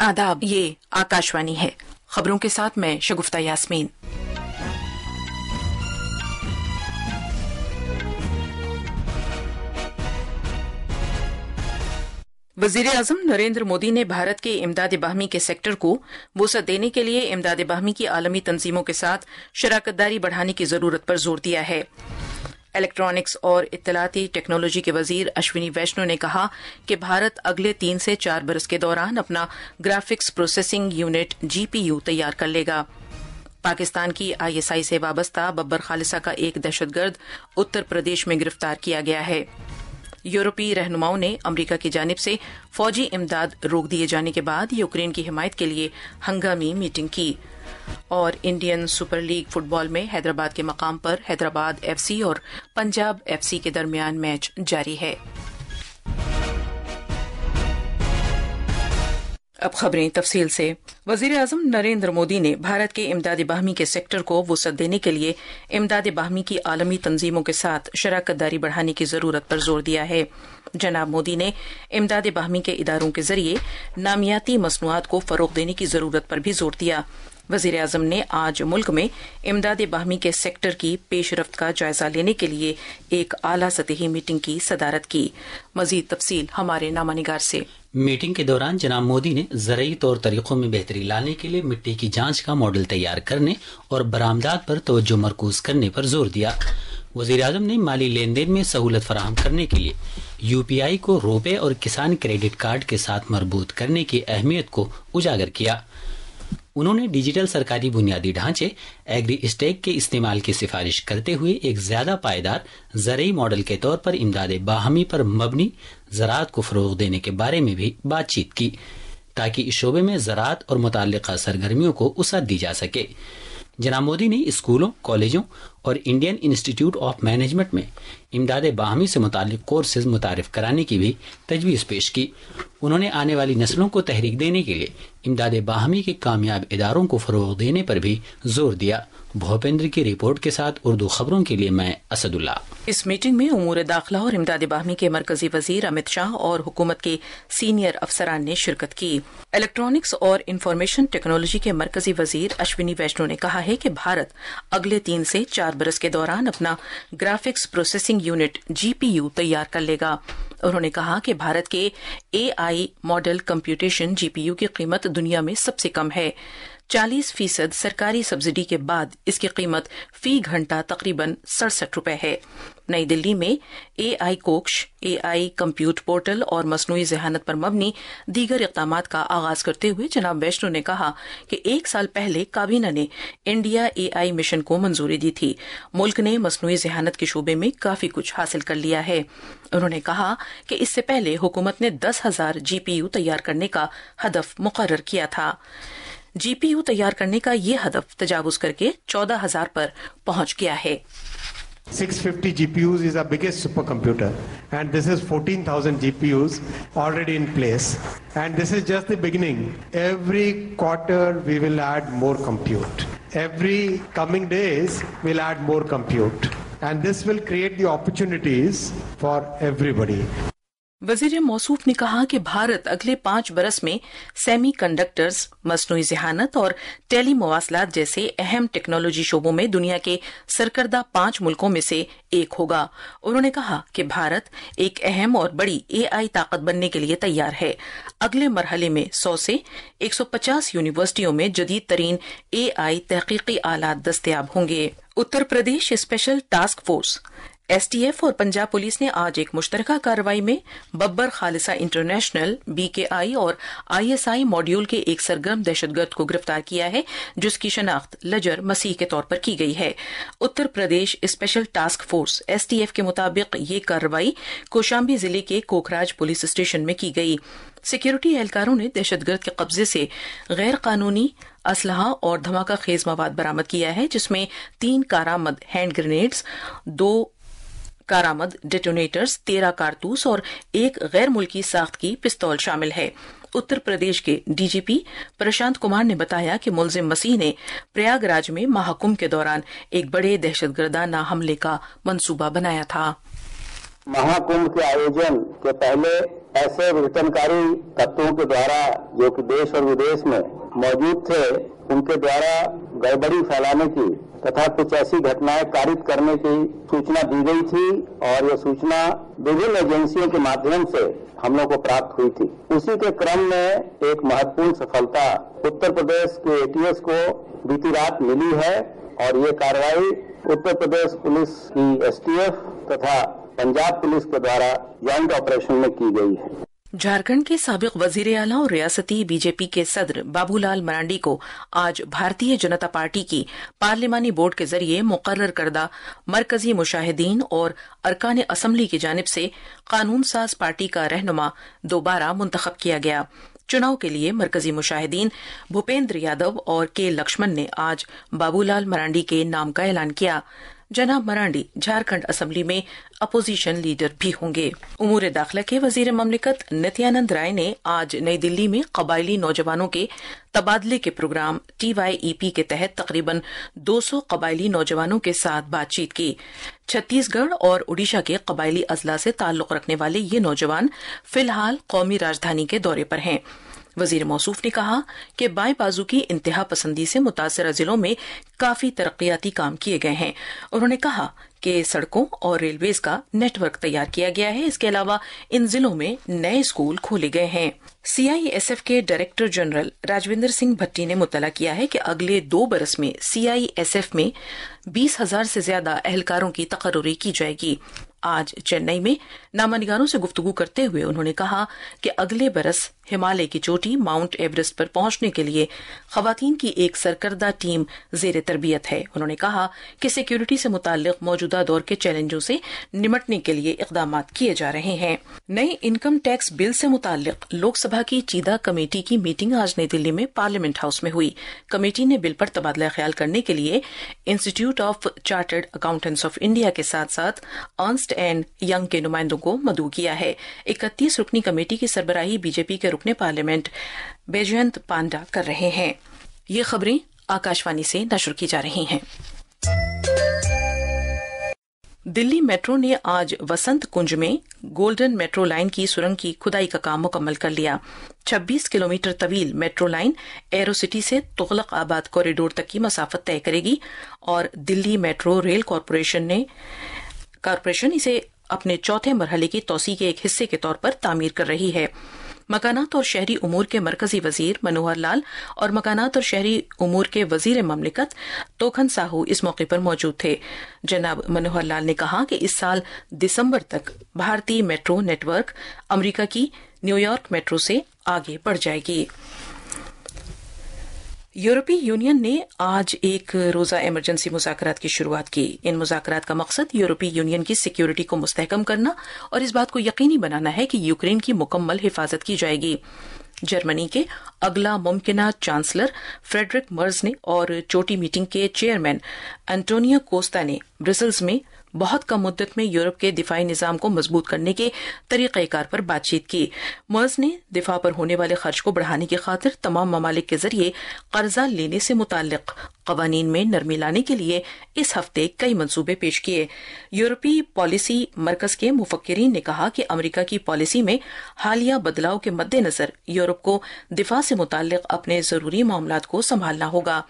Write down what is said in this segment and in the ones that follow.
आदाब, ये आकाशवाणी है। खबरों के साथ मैं शगुफ्ता यास्मीन। वज़ीर-ए-आज़म नरेंद्र मोदी ने भारत के इमदाद बाहमी के सेक्टर को वुसअत देने के लिए इमदाद बाहमी की आलमी तंजीमों के साथ शराकतदारी बढ़ाने की जरूरत पर जोर दिया है। इलेक्ट्रॉनिक्स और इत्तलाती टेक्नोलॉजी के वजीर अश्विनी वैष्णव ने कहा कि भारत अगले 3 से 4 बरस के दौरान अपना ग्राफिक्स प्रोसेसिंग यूनिट GPU तैयार कर लेगा। पाकिस्तान की ISI से वाबस्ता बब्बर खालिसा का एक दहशतगर्द उत्तर प्रदेश में गिरफ्तार किया गया है। यूरोपीय रहनुमाओं ने अमरीका की जानिब से फौजी इमदाद रोक दिए जाने के बाद यूक्रेन की हिमायत के लिए हंगामी मीटिंग की। और इंडियन सुपर लीग फुटबॉल में हैदराबाद के मकाम पर हैदराबाद FC और पंजाब FC के दरमियान मैच जारी है। अब खबरें तफसील से। वज़ीर-ए-आज़म नरेंद्र मोदी ने भारत के इमदाद बाहमी के सेक्टर को वुसअत देने के लिए इमदाद बाहमी की आलमी तंजीमों के साथ शराकतदारी बढ़ाने की जरूरत पर जोर दिया है। जनाब मोदी ने इमदाद बाहमी के इदारों के जरिए नामियाती मसनूआत को फरोग देने की जरूरत पर भी जोर दिया। वज़ीर-ए-आज़म ने आज मुल्क में इमदाद बाहमी के सेक्टर की पेशरफ्त का जायजा लेने के लिए एक आला सतही मीटिंग की सदारत की। मजीद तफसील हमारे नामानिगार से। मीटिंग के दौरान जनाब मोदी ने ज़रूरी तौर तरीकों में बेहतरी लाने के लिए मिट्टी की जांच का मॉडल तैयार करने और बरामदात पर तवज्जो मरकूज करने पर जोर दिया। वज़ीर-ए-आज़म ने माली लेन देन में सहूलत फराहम करने के लिए UPI को रुपए और किसान क्रेडिट कार्ड के साथ मरबूत करने की अहमियत को उजागर किया। उन्होंने डिजिटल सरकारी बुनियादी ढांचे एग्री स्टेक के इस्तेमाल की सिफारिश करते हुए एक ज्यादा पायदार ज़रूरी मॉडल के तौर पर इमदाद बाहमी पर मबनी ज़राअत को फरोग देने के बारे में भी बातचीत की, ताकि इस शोबे में ज़राअत और मुताल्लिका सरगर्मियों को वसअत दी जा सके। जनाब मोदी ने स्कूलों, कॉलेजों और इंडियन इंस्टीट्यूट ऑफ मैनेजमेंट में इमदाद बाहमी से मुताल्लिक कोर्सेज मुतारिफ कराने की भी तजवीज़ पेश की। उन्होंने आने वाली नस्लों को तहरीक देने के लिए इमदाद बाहमी के कामयाब इदारों को फरोग देने पर भी जोर दिया। भूपेंद्र की रिपोर्ट के साथ उर्दू खबरों के लिए मैं असदुल्ला। इस मीटिंग में उमूर दाखिला और इमदाद बाहमी के मरकजी वजीर अमित शाह और हुकूमत के सीनियर अफसरान ने शिरकत की। इलेक्ट्रॉनिक्स और इंफॉर्मेशन टेक्नोलॉजी के मरकजी वजीर अश्विनी वैष्णव ने कहा है कि भारत अगले 3 से 4 बरस के दौरान अपना ग्राफिक्स प्रोसेसिंग यूनिट GPU तैयार कर लेगा। उन्होंने कहा कि भारत के AI मॉडल कंप्यूटेशन GPU की कीमत दुनिया में सबसे कम है। 40% सरकारी सब्सिडी के बाद इसकी कीमत फी घंटा तकरीबन 67 रुपए है। नई दिल्ली में AI कोष, AI कंप्यूट पोर्टल और मसनूई ज़हानत पर मबनी दीगर इक़दामात का आगाज करते हुए जनाब वैष्णव ने कहा कि 1 साल पहले काबीना ने इंडिया AI मिशन को मंजूरी दी थी। मुल्क ने मसनूई ज़हानत के शोबे में काफी कुछ हासिल कर लिया है। उन्होंने कहा कि इससे पहले हुकूमत ने 10,000 GPU तैयार करने का हदफ मुकर्रर किया था। GPU तैयार करने का ये हदफ तजावुज करके 14,000 पर पहुंच गया है। 650 GPUs is our biggest supercomputer, and this is 14,000 GPUs already in place, and this is just the beginning. Every quarter we will add more compute. Every coming days we'll add more compute, and this will create the opportunities for everybody. वजीर मौसूफ ने कहा कि भारत अगले 5 बरस में semi conductors, मसनूई ज़हानत और tele मवासलात जैसे अहम टेक्नोलॉजी शोबों में दुनिया के सरकर्दा 5 मुल्कों में से एक होगा। उन्होंने कहा कि भारत एक अहम और बड़ी AI ताकत बनने के लिए तैयार है। अगले मरहले में 100 से 150 यूनिवर्सिटियों में जदीद तरीन AI तहकीकी आलात दस्तयाब होंगे। Uttar Pradesh special task force STF और पंजाब पुलिस ने आज एक मुश्तरका कार्रवाई में बब्बर खालिसा इंटरनेशनल BKI और ISI मॉड्यूल के एक सरगर्म दहशतगर्द को गिरफ्तार किया है, जिसकी शनाख्त लजर मसीह के तौर पर की गई है। Uttar Pradesh special task force STF के मुताबिक ये कार्रवाई कौशाम्बी जिले के कोखराज पुलिस स्टेशन में की गई। सिक्योरिटी एहलकारों ने दहशतगर्द के कब्जे से गैर कानूनी असलहा और धमाका खेज मवाद बरामद किया है, जिसमें 3 कारामद हैंड ग्रेनेड्स, 2 कारामद डेटोनेटर्स, 13 कारतूस और 1 गैर मुल्की साख्त की पिस्तौल शामिल है। उत्तर प्रदेश के DGP प्रशांत कुमार ने बताया कि मुलजिम मसीह ने प्रयागराज में महाकुंभ के दौरान एक बड़े दहशतगर्दाना हमले का मंसूबा बनाया था। महाकुंभ के आयोजन के पहले ऐसे विघटनकारी तत्वों के द्वारा जो कि देश और विदेश में मौजूद थे, उनके द्वारा गड़बड़ी फैलाने की तथा कुछ ऐसी घटनाएं कारित करने की सूचना दी गई थी और ये सूचना विभिन्न एजेंसियों के माध्यम से हम लोग को प्राप्त हुई थी। उसी के क्रम में एक महत्वपूर्ण सफलता उत्तर प्रदेश के एटीएस को बीती रात मिली है और ये कार्रवाई उत्तर प्रदेश पुलिस की एसटीएफ तथा पंजाब पुलिस के द्वारा जॉइंट ऑपरेशन में की गई है। झारखंड के साबिक वजीर आला और रियासती बीजेपी के सदर बाबूलाल मरांडी को आज भारतीय जनता पार्टी की पार्लिमानी बोर्ड के जरिए मुकर्रर करदा मरकजी मुशाहिदीन और अरकान असम्बली की जानिब से कानून साज पार्टी का रहनुमा दोबारा मुंतखब किया गया। चुनाव के लिए मरकजी मुशाहिदीन भूपेंद्र यादव और के लक्ष्मण ने आज बाबूलाल मरांडी के नाम का ऐलान किया। जनाब मरांडी झारखंड असेंबली में अपोजिशन लीडर भी होंगे। उमूर दाखिला के वजीर ममलिकत नित्यानंद राय ने आज नई दिल्ली में कबायली नौजवानों के तबादले के प्रोग्राम TYEP के तहत तकरीबन 200 कबायली नौजवानों के साथ बातचीत की। छत्तीसगढ़ और उड़ीसा के कबायली अजला से ताल्लुक रखने वाले ये नौजवान फिलहाल कौमी राजधानी के दौरे पर हैं। वजीर मौसूफ ने कहा कि बाएं बाजू की इंतहा पसंदी से मुतासरा जिलों में काफी तरक्याती काम किए गए हैं। उन्होंने कहा कि सड़कों और रेलवेज का नेटवर्क तैयार किया गया है। इसके अलावा इन जिलों में नए स्कूल खोले गए हैं। CISF के डायरेक्टर जनरल राजविंदर सिंह भट्टी ने मुतला किया है कि अगले 2 बरस में CISF में 20,000 से ज्यादा एहलकारों की तकर्रुरी की जाएगी। आज चेन्नई में नामानिगारों से गुफ्तगू करते हुए उन्होंने कहा कि अगले बरस हिमालय की चोटी माउंट एवरेस्ट पर पहुंचने के लिए खवातीन की एक सरकर्दा टीम जेर तरबियत है। उन्होंने कहा कि सिक्योरिटी से मुताल्लिक मौजूदा दौर के चैलेंजों से निमटने के लिए इकदाम किए जा रहे हैं। नए इनकम टैक्स बिल से मुताल्लिक लोकसभा की चीदा कमेटी की मीटिंग आज नई दिल्ली में पार्लियामेंट हाउस में हुई। कमेटी ने बिल पर तबादला ख्याल करने के लिए institute of chartered accountants of India के साथ साथ अर्नस्ट एंड यंग के नुमाइंदों को मदऊ किया है। 31 रुकनी कमेटी की सरबराही बीजेपी के रुकने पार्लियामेंट बैजयंत पांडा कर रहे हैं। ये खबरें आकाशवाणी से नशर की जा रही हैं। दिल्ली मेट्रो ने आज वसंत कुंज में गोल्डन मेट्रो लाइन की सुरंग की खुदाई का काम मुकम्मल कर लिया। 26 किलोमीटर तवील मेट्रो लाइन एरो सिटी से तुगलक आबाद कॉरिडोर तक की मसाफत तय करेगी और दिल्ली मेट्रो रेल कॉरपोरेशन इसे अपने चौथे मरहले की तोसी के एक हिस्से के तौर पर तामीर कर रही है। मकानात और शहरी उमूर के मरकजी वजीर मनोहर लाल और मकानात और शहरी उमूर के वजीर ममलिकत तोखन साहू इस मौके पर मौजूद थे। जनाब मनोहर लाल ने कहा कि इस साल दिसंबर तक भारतीय मेट्रो नेटवर्क अमेरिका की न्यूयॉर्क मेट्रो से आगे बढ़ जाएगी। यूरोपीय यूनियन ने आज एक रोजा इमरजेंसी मुज़ाकरात की शुरुआत की। इन मुज़ाकरात का मकसद यूरोपीय यूनियन की सिक्योरिटी को मुस्तहकम करना और इस बात को यकीनी बनाना है कि यूक्रेन की मुकम्मल हिफाजत की जाएगी। जर्मनी के अगला मुमकिना चांसलर फ्रेडरिक मर्ज ने और चोटी मीटिंग के चेयरमैन एंटोनियो कोस्टा ने ब्रसेल्स में बहुत कम मुद्दत में यूरोप के दिफाई निजाम को मजबूत करने के तरीक़ेकार पर बातचीत की। मर्ज ने दिफा पर होने वाले खर्च को बढ़ाने की खातिर तमाम ममालिक के जरिए कर्जा लेने से मुताल्लिक कवानीन में नरमी लाने के लिए इस हफ्ते कई मंसूबे पेश किए। यूरोपीय पॉलिसी मरकज के मुफक्किरीन ने कहा कि अमेरिका की पॉलिसी में हालिया बदलाव के मद्देनजर यूरोप को दिफा से मुताल्लिक अपने जरूरी मामलात को संभालना होगा।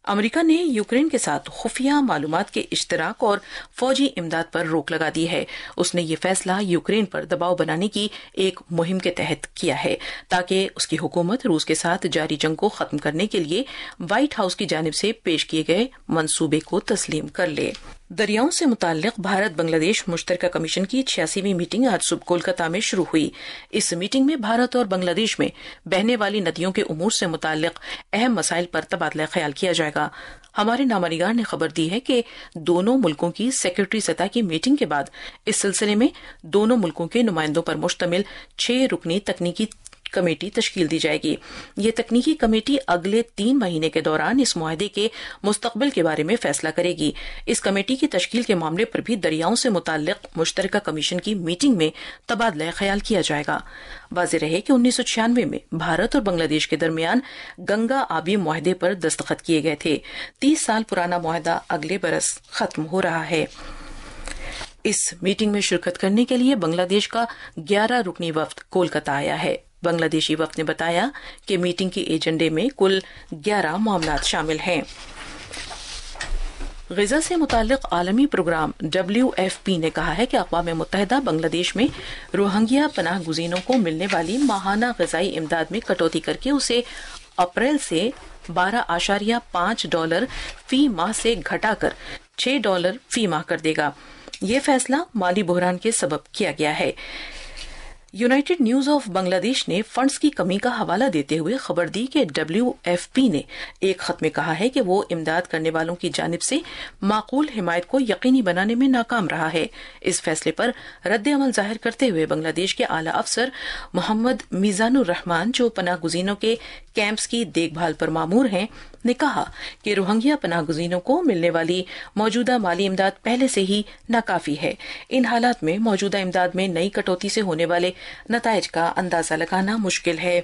अमेरिका ने यूक्रेन के साथ खुफिया मालूमात के इश्तराक और फौजी इमदाद पर रोक लगा दी है। उसने ये फैसला यूक्रेन पर दबाव बनाने की एक मुहिम के तहत किया है ताकि उसकी हुकूमत रूस के साथ जारी जंग को खत्म करने के लिए व्हाइट हाउस की जानिब से पेश किए गए मंसूबे को तस्लीम कर ले। दरियाओं से मुताल्लिक भारत बांग्लादेश मुश्तरका कमीशन की 86वीं मीटिंग आज सुबह कोलकाता में शुरू हुई। इस मीटिंग में भारत और बांग्लादेश में बहने वाली नदियों के उमूर से मुताल्लिक अहम मसाइल पर तबादला ख्याल किया जाएगा। हमारे नामानिगार ने खबर दी है कि दोनों मुल्कों की सेक्रेटरी सतह की मीटिंग के बाद इस सिलसिले में दोनों मुल्कों के नुमाइंदों पर मुश्तमिल 6 रुकनी तकनीकी कमेटी तश्कील दी जाएगी। ये तकनीकी कमेटी अगले 3 महीने के दौरान इस मुआहदे के मुस्तकबिल के बारे में फैसला करेगी। इस कमेटी की तश्कील के मामले पर भी दरियाओं से मुताल्लिक मुश्तरका कमीशन की मीटिंग में तबादला ख्याल किया जाएगा। वाज़ेह रहे कि 1996 में भारत और बांग्लादेश के दरमियान गंगा आबी मुआहदे पर दस्तखत किए गए थे। 30 साल पुराना मुआहदा अगले बरस खत्म हो रहा है। اس میٹنگ میں شرکت کرنے کے لیے بنگلہ دیش کا 11 رکنی وفد کولکتہ آیا ہے۔ بنگلہ دیشی وفد نے بتایا کہ میٹنگ کے ایجنڈے میں کل 11 معاملات شامل ہیں۔ غذا سے متعلق عالمی پروگرام WFP نے کہا ہے کہ اقوام متحدہ بنگلہ دیش میں روہنگیا پناہ گزینوں کو ملنے والی ماہانہ غذائی امداد میں کٹوتی کر کے اسے اپریل سے $12.5 فی ماہ سے گھٹا کر $6 فی ماہ کر دے گا۔ یہ فیصلہ مالی بحران کے سبب کیا گیا ہے۔ یونائیٹڈ نیوز آف بنگلہ دیش نے فنڈز کی کمی کا حوالہ دیتے ہوئے خبر دی کہ WFP نے ایک خط میں کہا ہے کہ وہ امداد کرنے والوں کی جانب سے معقول حمایت کو یقینی بنانے میں ناکام رہا ہے۔ اس فیصلے پر رد عمل ظاہر کرتے ہوئے بنگلہ دیش کے اعلی افسر محمد میزان الرحمان، جو پناہ گزینوں کے کیمپس کی دیکھ بھال پر مامور ہیں، نے کہا کہ روہنگیا پناہ گزینوں کو ملنے والی موجودہ مالی امداد پہلے سے ہی ناکافی ہے۔ ان حالات میں موجودہ امداد میں نئی کٹوتی سے ہونے والے نتائج کا اندازہ لگانا مشکل ہے۔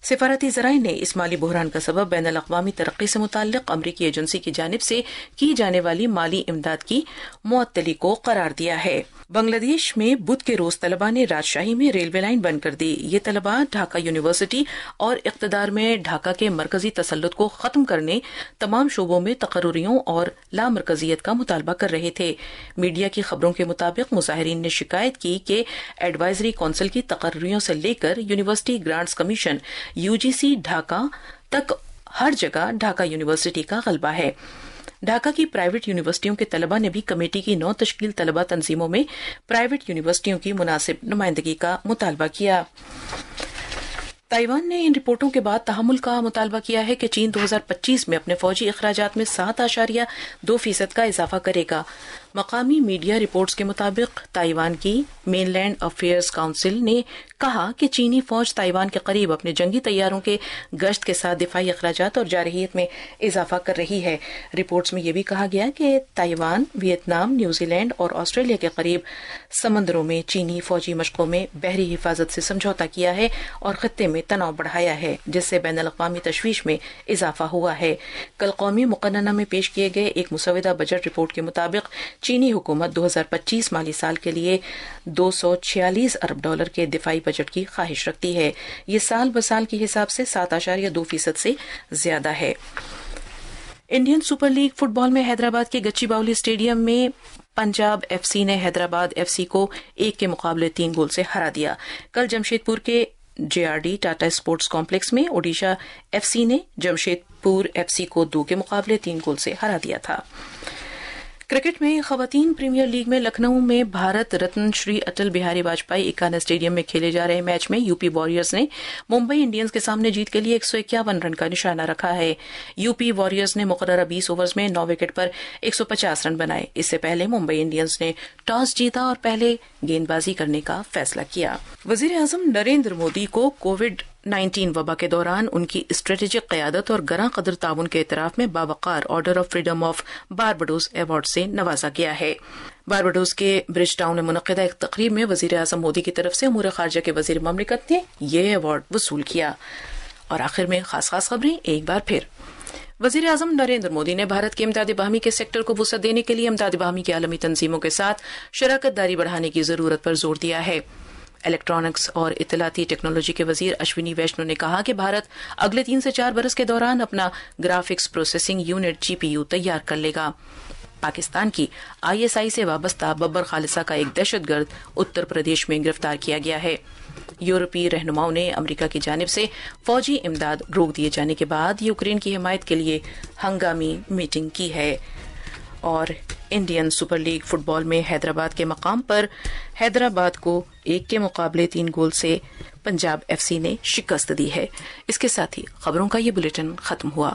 سفارتی ذرائع نے اس مالی بحران کا سبب بین الاقوامی ترقی سے متعلق امریکی ایجنسی کی جانب سے کی جانے والی مالی امداد کی معطلی کو قرار دیا ہے۔ بنگلہ دیش میں بدھ کے روز طلباء نے راجشاہی میں ریلوے لائن بند کر دی۔ یہ طلباء ڈھاکہ یونیورسٹی اور اقتدار میں ڈھاکہ کے مرکزی تسلط کو ختم کرنے، تمام شعبوں میں تقرریوں اور لامرکزیت کا مطالبہ کر رہے تھے۔ میڈیا کی خبروں کے مطابق مظاہرین نے شکایت کی کہ ایڈوائزری کونسل کی تقرریوں سے لے کر university grants commission UGC Dhaka تک ہر جگہ ڈھاکہ یونیورسٹی کا غلبہ ہے۔ ڈھاکہ کی پرائیویٹ یونیورسٹیوں کے طلباء نے بھی کمیٹی کی 9 تشکیل طلباء تنظیموں میں پرائیویٹ یونیورسٹیوں کی مناسب نمائندگی کا مطالبہ کیا۔ تائیوان نے ان رپورٹوں کے بعد تحمل کا مطالبہ کیا ہے کہ چین 2025 میں اپنے فوجی اخراجات میں 7.2% کا اضافہ کرے گا۔ مقامی میڈیا رپورٹس کے مطابق تائیوان کی مین لینڈ افیئرز کونسل نے کہا کہ چینی فوج تائیوان کے قریب اپنے جنگی طیاروں کے گشت کے ساتھ دفاعی اخراجات اور جارحیت میں اضافہ کر رہی ہے۔ رپورٹس میں یہ بھی کہا گیا کہ تائیوان، ویتنام، نیوزی لینڈ اور آسٹریلیا کے قریب سمندروں میں چینی فوجی مشقوں میں بحری حفاظت سے سمجھوتا کیا ہے اور خطے میں تناؤ بڑھایا ہے، جس سے بین الاقوامی تشویش میں اضافہ ہوا ہے۔ کل قومی مقننہ میں پیش کیے گئے ایک مسودہ بجٹ رپورٹ کے مطابق چینی حکومت 2025 مالی سال کے لیے $246 ارب کے دفاعی بجٹ کی خواہش رکھتی ہے۔ یہ سال بسال کے حساب سے 7.2% سے زیادہ ہے۔ انڈین سپر لیگ فٹ بال میں حیدرآباد کے گچی باؤلی اسٹیڈیم میں پنجاب FC نے حیدرآباد FC کو 1 کے مقابلے 3 گول سے ہرا دیا۔ کل جمشید پور کے JRD ٹاٹا اسپورٹس کمپلیکس میں اوڈیشہ FC نے جمشید پور FC کو 2 کے مقابلے 3 گول سے ہرا دیا تھا۔ کرکٹ میں خواتین پریمیئر لیگ میں لکھنؤ میں بھارت رتن شری اٹل بہاری واجپئی اکانا اسٹیڈیم میں کھیلے جا رہے میچ میں UP واریئرز نے ممبئی انڈینز کے سامنے جیت کے لیے 151 رن کا نشانہ رکھا ہے۔ UP واریئرز نے مقررہ 20 اوورز میں 9 وکٹ پر 150 رن بنائے۔ اس سے پہلے ممبئی انڈینز نے ٹاس جیتا اور پہلے گیند بازی کرنے کا فیصلہ کیا۔ وزیر اعظم نریندر مودی کو COVID-19 وبا کے دوران ان کی اسٹریٹجک قیادت اور گراں قدر تعاون کے اعتراف میں باوقار order of freedom of Barbados award سے نوازا گیا ہے۔ بارباڈوس کے برج ٹاؤن میں منعقدہ ایک تقریب میں وزیر اعظم مودی کی طرف سے امور خارجہ کے وزیر مملکت نے یہ ایوارڈ وصول کیا۔ اور آخر میں خاص خبریں ایک بار پھر۔ وزیر اعظم نریندر مودی نے بھارت کے امداد باہمی کے سیکٹر کو وسعت دینے کے لیے امداد باہمی کی عالمی تنظیموں کے ساتھ شراکت داری بڑھانے کی ضرورت پر زور دیا ہے۔ الیکٹرانکس اور اطلاعاتی ٹیکنالوجی کے وزیر اشونی ویشنو نے کہا کہ بھارت اگلے 3 سے 4 برس کے دوران اپنا گرافکس پروسیسنگ یونٹ GPU تیار کر لے گا۔ پاکستان کی ISI سے وابستہ ببر خالصہ کا ایک دہشت گرد اتر پردیش میں گرفتار کیا گیا ہے۔ یورپی رہنماؤں نے امریکہ کی جانب سے فوجی امداد روک دیے جانے کے بعد یوکرین کی حمایت کے لیے ہنگامی میٹنگ کی ہے۔ اور انڈین سپر لیگ فٹ بال میں حیدرآباد کے مقام پر حیدرآباد کو 1 کے مقابلے 3 گول سے پنجاب FC نے شکست دی ہے۔ اس کے ساتھ ہی خبروں کا یہ بلیٹن ختم ہوا۔